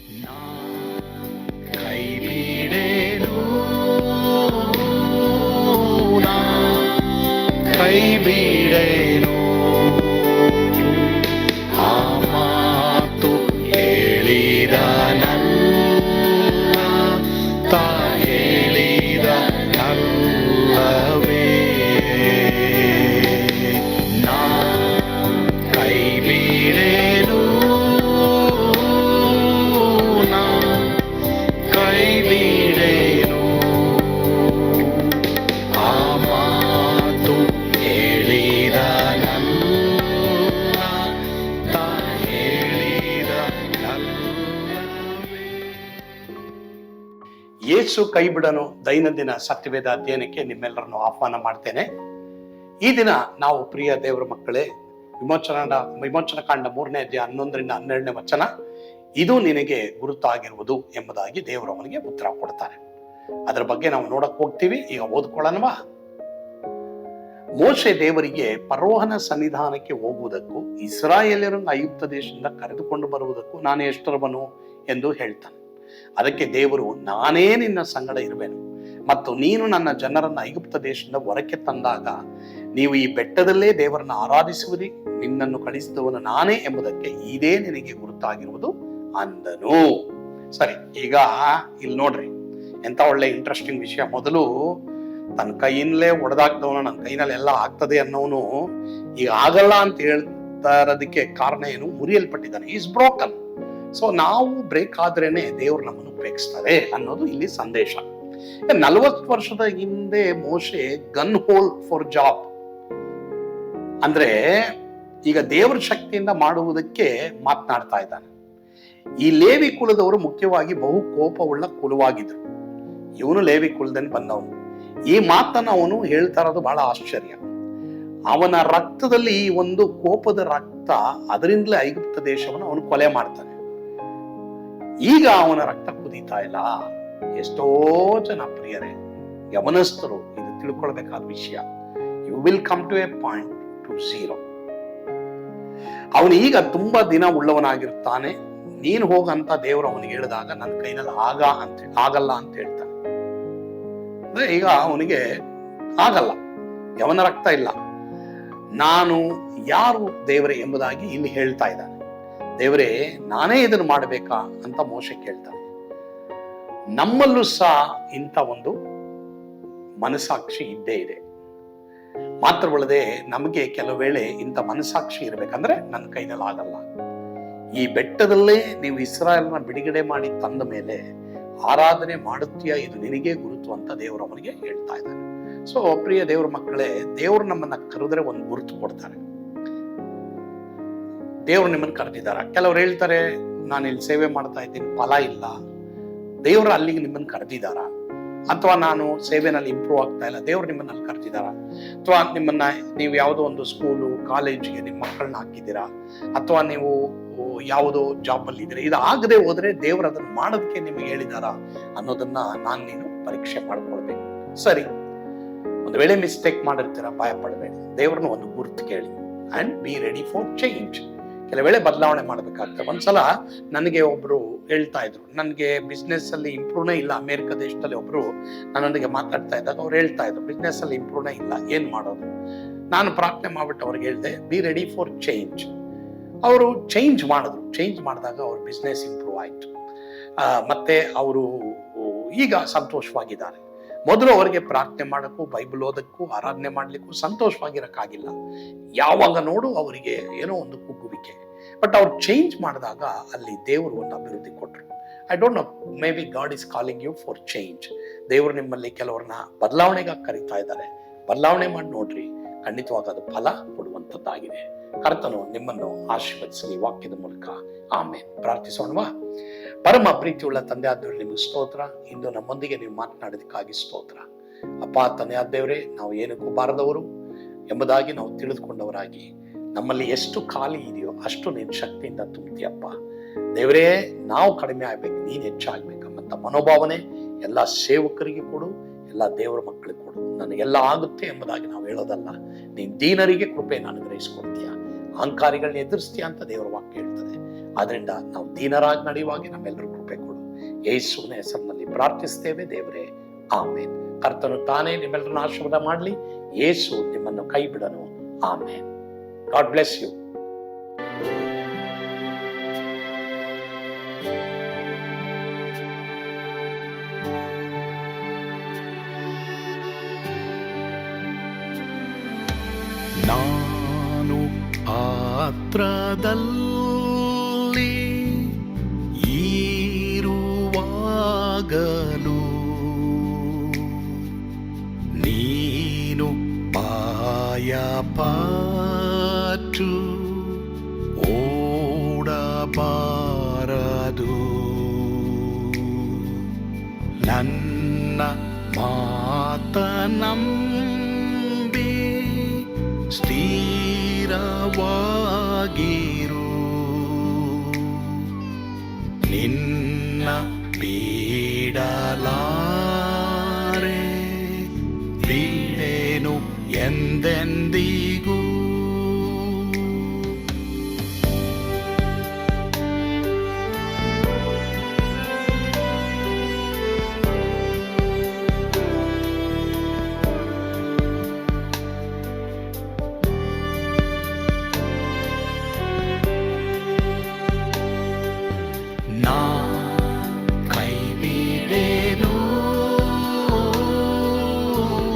ಕೈ ಬಿಡೇನು, ಕೈ ಬಿಡೇನು, ಆ ಮಾತು ಹೇಳಿದ ನನ್ನ ಹೇಳಿದ ನಲ್ಲವೇ. ನಾ ಕೈ ಬಿಡೇನು, ನಾ ಕೈ ಬಿಡೇನು, ಆ ಮಾತು ಹೇಳಿದ ನನ್ನ ಹೇಳಿದ ನಲ್ಲವೇ. ಯೇಸು ಕೈ ಬಿಡನು ದೈನಂದಿನ ಸತ್ಯವೇದ ಅಧ್ಯಯನಕ್ಕೆ ನಿಮ್ಮೆಲ್ಲರನ್ನು ಆಹ್ವಾನ ಮಾಡ್ತೇನೆ. ಈ ದಿನ ನಾವು ಪ್ರಿಯ ದೇವರ ಮಕ್ಕಳೇ, ವಿಮೋಚನಾ ಕಾಂಡ 3ನೇ ಅಧ್ಯಾಯ 11ರಿಂದ 12ನೇ ವಚನ, ಇದು ನಿನಗೆ ಗುರುತಾಗಿರುವುದು ಎಂಬುದಾಗಿ ದೇವರು ಅವನಿಗೆ ಉತ್ತರ ಕೊಡ್ತಾರೆ. ಅದರ ಬಗ್ಗೆ ನಾವು ನೋಡಕ್ ಹೋಗ್ತೀವಿ. ಈಗ ಓದ್ಕೊಳ್ಳೋಣವಾ? ಮೋಶೆ ದೇವರಿಗೆ ಫರೋಹನ ಸನ್ನಿಧಾನಕ್ಕೆ ಹೋಗುವುದಕ್ಕೂ ಇಸ್ರಾಯೇಲ್ಯರನ್ನು ಐಗುಪ್ತ ದೇಶದಿಂದ ಕರೆದುಕೊಂಡು ಬರುವುದಕ್ಕೂ ನಾನು ಎಷ್ಟರವನು ಎಂದು ಹೇಳ್ತಾನೆ. ಅದಕ್ಕೆ ದೇವರು, ನಾನೇ ನಿನ್ನ ಸಂಗಡ ಇರುವೆನು, ಮತ್ತು ನೀನು ನನ್ನ ಜನರನ್ನು ಐಗುಪ್ತ ದೇಶದಿಂದ ಹೊರಕ್ಕೆ ತಂದಾಗ ನೀವು ಈ ಬೆಟ್ಟದಲ್ಲೇ ದೇವರನ್ನ ಆರಾಧಿಸುವುದಿ, ನಿನ್ನನ್ನು ಕಳಿಸಿದವನು ನಾನೇ ಎಂಬುದಕ್ಕೆ ಇದೇ ನಿನಗೆ ಗುರುತಾಗಿರುವುದು ಅಂದನು. ಸರಿ, ಈಗ ಇಲ್ಲಿ ನೋಡ್ರಿ, ಎಂತ ಒಳ್ಳೆ ಇಂಟ್ರೆಸ್ಟಿಂಗ್ ವಿಷಯ. ಮೊದಲು ತನ್ನ ಕೈಯಿಂದಲೇ ಒಡೆದಾಕ್ದವನು ನನ್ನ ಕೈನಲ್ಲಿ ಎಲ್ಲ ಆಗ್ತದೆ ಅನ್ನೋನು ಈಗ ಆಗಲ್ಲ ಅಂತ ಹೇಳ್ತಾ ಇರೋದಕ್ಕೆ ಕಾರಣ ಏನು? ಮುರಿಯಲ್ಪಟ್ಟಿದ್ದಾನೆ, ಈಸ್ ಬ್ರೋಕನ್. ಸೊ ನಾವು ಬ್ರೇಕ್ ಆದ್ರೇನೆ ದೇವ್ರು ನಮ್ಮನ್ನು ಉಪಯೋಗಿಸ್ತಾರೆ ಅನ್ನೋದು ಇಲ್ಲಿ ಸಂದೇಶ. 40 ವರ್ಷದ ಹಿಂದೆ ಮೋಶೆ ಗನ್ ಹೋಲ್ ಫಾರ್ ಜಾಬ್ ಅಂದ್ರೆ ಈಗ ದೇವರ ಶಕ್ತಿಯಿಂದ ಮಾಡುವುದಕ್ಕೆ ಮಾತನಾಡ್ತಾ ಇದ್ದಾನೆ. ಈ ಲೇವಿ ಕುಲದವರು ಮುಖ್ಯವಾಗಿ ಬಹು ಕೋಪವುಳ್ಳ ಕುಲವಾಗಿದ್ರು. ಇವನು ಲೇವಿ ಕುಲದಲ್ಲಿ ಬಂದವನು. ಈ ಮಾತನ್ನು ಅವನು ಹೇಳ್ತಾ ಇರೋದು ಬಹಳ ಆಶ್ಚರ್ಯ. ಅವನ ರಕ್ತದಲ್ಲಿ ಈ ಒಂದು ಕೋಪದ ರಕ್ತ, ಅದರಿಂದಲೇ ಐಗುಪ್ತ ದೇಶವನ್ನು ಅವನು ಕೊಲೆ ಮಾಡ್ತಾನೆ. ಈಗ ಅವನ ರಕ್ತ ಕುದೀತಾ ಇಲ್ಲ. ಎಷ್ಟೋ ಜನ ಪ್ರಿಯರೇ, ಯಮನಸ್ಥರು ಇದು ತಿಳ್ಕೊಳ್ಬೇಕಾದ ವಿಷಯ. You will come to a point to zero. ಅವನು ಈಗ ತುಂಬಾ ದಿನ ಉಳ್ಳವನಾಗಿರ್ತಾನೆ. ನೀನು ಹೋಗಂತ ದೇವರು ಅವನಿಗೆ ಹೇಳಿದಾಗ ನನ್ನ ಕೈನಲ್ಲಿ ಆಗಲ್ಲ ಅಂತ ಹೇಳ್ತಾನೆ. ಅಂದ್ರೆ ಈಗ ಅವನಿಗೆ ಆಗಲ್ಲ, ಯವನ ರಕ್ತ ಇಲ್ಲ. ನಾನು ಯಾರು ದೇವರೇ ಎಂಬುದಾಗಿ ಇಲ್ಲಿ ಹೇಳ್ತಾ ಇದ್ದಾನೆ. ದೇವರೇ, ನಾನೇ ಇದನ್ನು ಮಾಡಬೇಕಾ ಅಂತ ಮೋಶೆ ಕೇಳ್ತಾನೆ. ನಮ್ಮಲ್ಲೂ ಸಹ ಇಂಥ ಒಂದು ಮನಸಾಕ್ಷಿ ಇದ್ದೇ ಇದೆ. ಮಾತ್ರವಲ್ಲದೆ ನಮಗೆ ಕೆಲವು ವೇಳೆ ಇಂಥ ಮನಸಾಕ್ಷಿ ಇರಬೇಕಂದ್ರೆ ನನ್ನ ಕೈನಲ್ಲಿ ಆಗಲ್ಲ. ಈ ಬೆಟ್ಟದಲ್ಲೇ ನೀವು ಇಸ್ರಾಯೇಲ್ನ ಬಿಡುಗಡೆ ಮಾಡಿ ತಂದ ಮೇಲೆ ಆರಾಧನೆ ಮಾಡುತ್ತೀಯ, ಇದು ನಿನಗೆ ಗುರುತು ಅಂತ ದೇವರು ಅವನಿಗೆ ಹೇಳ್ತಾ ಇದ್ದಾನೆ. ಸೊ ಪ್ರಿಯ ದೇವ್ರ ಮಕ್ಕಳೇ, ದೇವರು ನಮ್ಮನ್ನ ಕರೆದ್ರೆ ಒಂದು ಗುರುತು ಕೊಡ್ತಾರೆ. ದೇವ್ರು ನಿಮ್ಮನ್ನು ಕರೆದಿದ್ದಾರೆ. ಕೆಲವ್ರು ಹೇಳ್ತಾರೆ, ನಾನು ಇಲ್ಲಿ ಸೇವೆ ಮಾಡ್ತಾ ಇದ್ದೀನಿ, ಫಲ ಇಲ್ಲ. ದೇವರು ಅಲ್ಲಿಗೆ ನಿಮ್ಮನ್ನು ಕರೆದಿದ್ದಾರ? ಅಥವಾ ನಾನು ಸೇವೆನಲ್ಲಿ ಇಂಪ್ರೂವ್ ಆಗ್ತಾ ಇಲ್ಲ, ದೇವ್ರು ನಿಮ್ಮನ್ನ ಅಲ್ಲಿ ಕರೆದಿದ್ದಾರ? ಅಥವಾ ನೀವು ಯಾವುದೋ ಒಂದು ಸ್ಕೂಲು ಕಾಲೇಜಿಗೆ ನಿಮ್ಮ ಮಕ್ಕಳನ್ನ ಹಾಕಿದ್ದೀರಾ? ಅಥವಾ ನೀವು ಯಾವುದೋ ಜಾಬ್ ಅಲ್ಲಿ ಇದ್ದೀರಾ? ಇದು ಆಗದೆ ಹೋದ್ರೆ ದೇವ್ರು ಅದನ್ನ ಮಾಡೋದಕ್ಕೆ ನಿಮಗೆ ಹೇಳಿದಾರ ಅನ್ನೋದನ್ನ ನೀನು ಪರೀಕ್ಷೆ ಮಾಡ್ಕೊಳ್ಬೇಕು. ಸರಿ, ಒಂದು ವೇಳೆ ಮಿಸ್ಟೇಕ್ ಮಾಡಿರ್ತೀರ, ಭಯ ಪಡಬೇಡಿ. ದೇವ್ರನ್ನ ಒಂದು ಗುರುತು ಕೇಳಿ and be ready for change. ಕೆಲವು ವೇಳೆ ಬದಲಾವಣೆ ಮಾಡ್ಬೇಕಾಗ್ತದೆ. ಒಂದ್ಸಲ ನನಗೆ ಒಬ್ರು ಹೇಳ್ತಾ ಇದ್ರು, ನನಗೆ ಬಿಸ್ನೆಸ್ ಅಲ್ಲಿ ಇಂಪ್ರೂವ್ನೇ ಇಲ್ಲ. ಅಮೆರಿಕ ದೇಶದಲ್ಲಿ ಒಬ್ರು ನನ್ನೊಂದಿಗೆ ಮಾತಾಡ್ತಾ ಇದ್ದಾಗ ಅವ್ರು ಹೇಳ್ತಾ ಇದ್ರು, ಬಿಸ್ನೆಸ್ ಅಲ್ಲಿ ಇಂಪ್ರೂವ್ನೇ ಇಲ್ಲ, ಏನ್ ಮಾಡೋದು? ನಾನು ಪ್ರಾರ್ಥನೆ ಮಾಡ್ಬಿಟ್ಟು ಅವ್ರಿಗೆ ಹೇಳಿದೆ, ಬಿ ರೆಡಿ ಫಾರ್ ಚೇಂಜ್. ಅವರು ಚೇಂಜ್ ಮಾಡಿದ್ರು. ಚೇಂಜ್ ಮಾಡಿದಾಗ ಅವ್ರ ಬಿಸ್ನೆಸ್ ಇಂಪ್ರೂವ್ ಆಯ್ತು. ಮತ್ತೆ ಅವರು ಈಗ ಸಂತೋಷವಾಗಿದ್ದಾರೆ. ಮೊದಲು ಅವರಿಗೆ ಪ್ರಾರ್ಥನೆ ಮಾಡೋಕ್ಕೂ, ಬೈಬಲ್ ಓದಕ್ಕೂ, ಆರಾಧನೆ ಮಾಡ್ಲಿಕ್ಕೂ ಸಂತೋಷವಾಗಿರಕ್ಕಾಗಿಲ್ಲ. ಯಾವಾಗ ನೋಡು ಅವರಿಗೆ ಏನೋ ಒಂದು ಕುಗ್ಗುವಿಕೆ. ಬಟ್ ಅವ್ರು ಚೇಂಜ್ ಮಾಡಿದಾಗ ಅಲ್ಲಿ ದೇವರು ಒಂದು ಅಭಿವೃದ್ಧಿ ಕೊಟ್ಟರು. I don't know, maybe God is calling you for change. ದೇವರು ನಿಮ್ಮಲ್ಲಿ ಕೆಲವ್ರನ್ನ ಬದಲಾವಣೆಗಾಗಿ ಕರೀತಾ ಇದ್ದಾರೆ. ಬದಲಾವಣೆ ಮಾಡಿ ನೋಡ್ರಿ, ಖಂಡಿತವಾಗ ಅದು ಫಲ ಕೊಡುವಂಥದ್ದಾಗಿದೆ. ಕರ್ತನು ನಿಮ್ಮನ್ನು ಆಶೀರ್ವದಿಸಲಿ ವಾಕ್ಯದ ಮೂಲಕ. ಆಮೇಲೆ ಪ್ರಾರ್ಥಿಸೋಣವಾ? ಪರಮ ಪ್ರೀತಿಯುಳ್ಳ ತಂದೆ ಆದವ್ರೆ, ನಿಮಗೆ ಸ್ತೋತ್ರ. ಇಂದು ನಮ್ಮೊಂದಿಗೆ ನೀವು ಮಾತನಾಡೋದಕ್ಕಾಗಿ ಸ್ತೋತ್ರ. ಅಪ್ಪ, ತಂದೆ ಆದವ್ರೆ, ನಾವು ಏನಕ್ಕೂ ಬಾರದವರು ಎಂಬುದಾಗಿ ನಾವು ತಿಳಿದುಕೊಂಡವರಾಗಿ ನಮ್ಮಲ್ಲಿ ಎಷ್ಟು ಖಾಲಿ ಇದೆಯೋ ಅಷ್ಟು ನಿನ್ನ ಶಕ್ತಿಯಿಂದ ತುಂಬ್ತೀಯಪ್ಪ. ದೇವರೇ, ನಾವು ಕಡಿಮೆ ಆಗ್ಬೇಕು, ನೀನು ಹೆಚ್ಚಾಗ್ಬೇಕಂಬಂತ ಮನೋಭಾವನೆ ಎಲ್ಲ ಸೇವಕರಿಗೆ ಕೊಡು, ಎಲ್ಲ ದೇವರ ಮಕ್ಕಳಿಗೆ ಕೊಡು. ನನಗೆಲ್ಲ ಆಗುತ್ತೆ ಎಂಬುದಾಗಿ ನಾವು ಹೇಳೋದಲ್ಲ, ನೀನು ದೀನರಿಗೆ ಕೃಪೆಯನ್ನು ಅನುಗ್ರಹಿಸ್ಕೊಡ್ತೀಯ, ಅಹಂಕಾರಿಗಳನ್ನ ಎದುರಿಸ್ತೀಯ ಅಂತ ದೇವರ ವಾಕ್ಯ ಹೇಳ್ತದೆ. ಆದ್ರಿಂದ ನಾವು ದೀನರಾಗಿ ನಡೆಯುವಾಗ ನಮ್ಮೆಲ್ಲರೂ ಯೇಸುವಿನ ಹೆಸರಿನಲ್ಲಿ ಪ್ರಾರ್ಥಿಸ್ತೇವೆ ದೇವರೇ, ಆಮೇನ್. ಕರ್ತನು ತಾನೇ ನಿಮ್ಮೆಲ್ಲರನ್ನ ಆಶೀರ್ವಾದ ಮಾಡಲಿ. ಯೇಸು ನಿಮ್ಮನ್ನು ಕೈ ಬಿಡನು. ಆಮೇನ್. God bless you. ನಾನು ಪಾತ್ರದಲ್ಲಿ ಇರುವಾಗಲೂ ನೀನು ಪಾಯಪಟ್ಟು ಓಡಬಾರದು. ನನ್ನ ಮಾತನಂಬಿ ಸ್ಥಿರವಾಗಿರು. ನಿನ್ನ ಬಿಡಲಾರೆ, ಬಿಡೆನು ಎಂದೆಂದಿಗೂ. ನಾ ಕೈ ಬಿಡೆನು,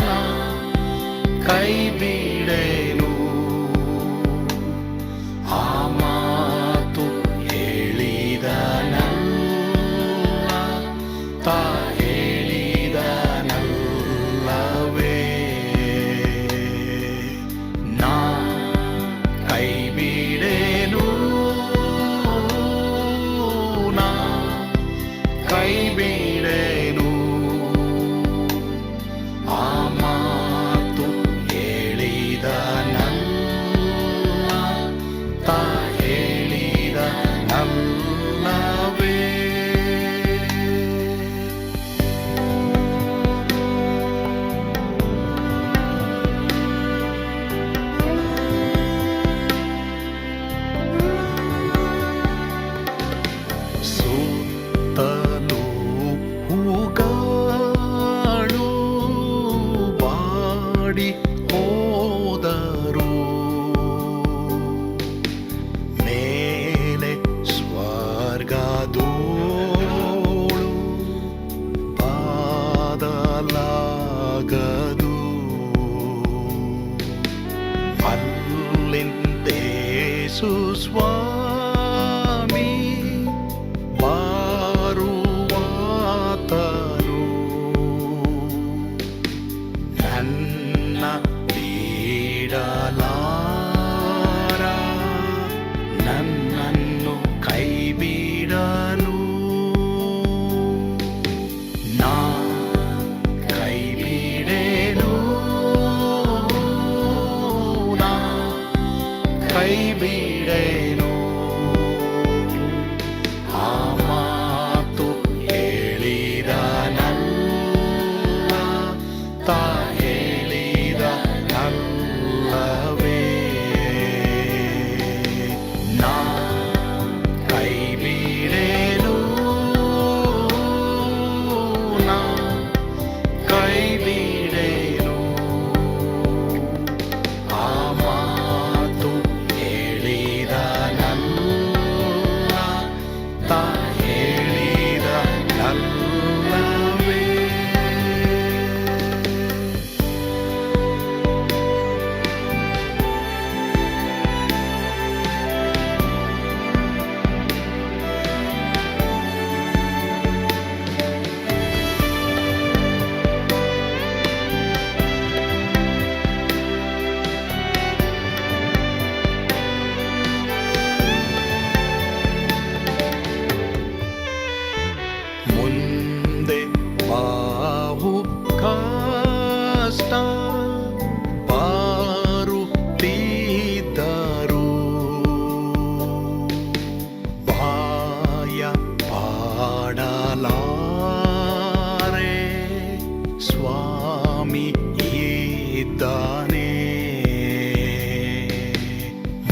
ನಾ ಕೈ ಬಿಡೆನು. ಆ ಮಾತು ಹೇಳಿದನಲ್ಲ, ತಾ ಹೇಳಿದನಲ್ಲವೇ. ನಾ ಕೈ ಬಿಡೆನು, ಕೈ ಬಿಡೆನು. ಆ ಮಾತು ಹೇಳಿದನಲ್ಲ, ತಾ ಹೇಳಿದನಲ್ಲವೇ. ಸುತ್ತಲೂ ಹೂಗಳು ಬಾಡಿ ಹೋದರು, ಮೇಲೆ ಸ್ವರ್ಗದೋಳು ಬಾದಲಾಗದು. ಅಲ್ಲಿಂದೇಸು ಸ್ವಾಮಿ ಬರುವಾತನು. ನನ್ನ ಬಿಡಲಾರ, ನನ್ನನ್ನು ಕೈ ಬಿಡನು. ನಾ ಕೈ ಬಿಡೆನು, ನಾ ಕೈ ಬಿಡೆನು. ಆ ಮಾತು ಹೇಳಿದನಲ್ಲ, ತಾ ಹೇಳಿದನಲ್ಲವೇ. ನಾ ಕೈ ಬಿಡೆನು, ನಾ ಕೈ ಬಿಡೆನು. ಆ ಮಾತು ಹೇಳಿದನಲ್ಲ, ತಾ ಹೇಳಿದನಲ್ಲವೇ. ಮುಂದೆ ಬಾವು ಕಷ್ಟ ಬಾರುತ್ತಿದ್ದರು, ಬಾಯ ಪಾಡಲಾರೆ, ಸ್ವಾಮಿ ಇದ್ದಾನೆ.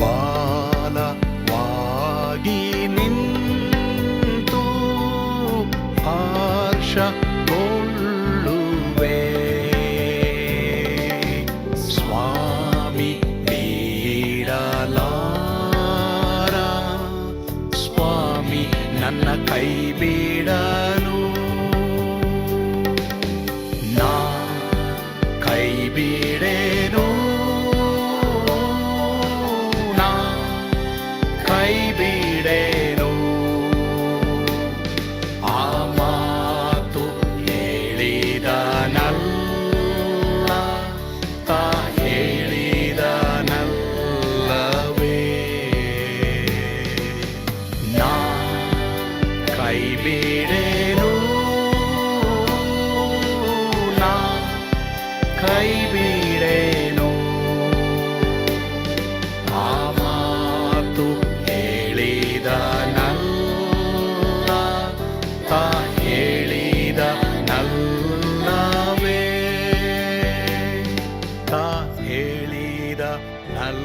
ಬಾಲವಾಗಿ ನಿಂತು ಸ್ವಾಮಿ ನೀಡಲಾರ, ಸ್ವಾಮಿ ನನ್ನ ಕೈ ಬಿಡಲು, ನಾ ಕೈ ಬಿಡೇನು, ನಾ ಕೈ ಬಿಡೇನು. ಆ ಮಾತು ಹೇಳಿದನಲ್ಲ, ತಾ ಹೇಳಿದನಲ್ಲವೇ, ನಾ ಕೈ ಬಿಡೇನು, ನಾ ಕೈ ಬಿಡೇನು. ಆ ಮಾತು ಹೇಳಿದನಲ್ಲ, ತಾ ಹೇಳಿದನಲ್ಲವೇ, ತಾ ಹೇಳಿದನಲ್ಲ.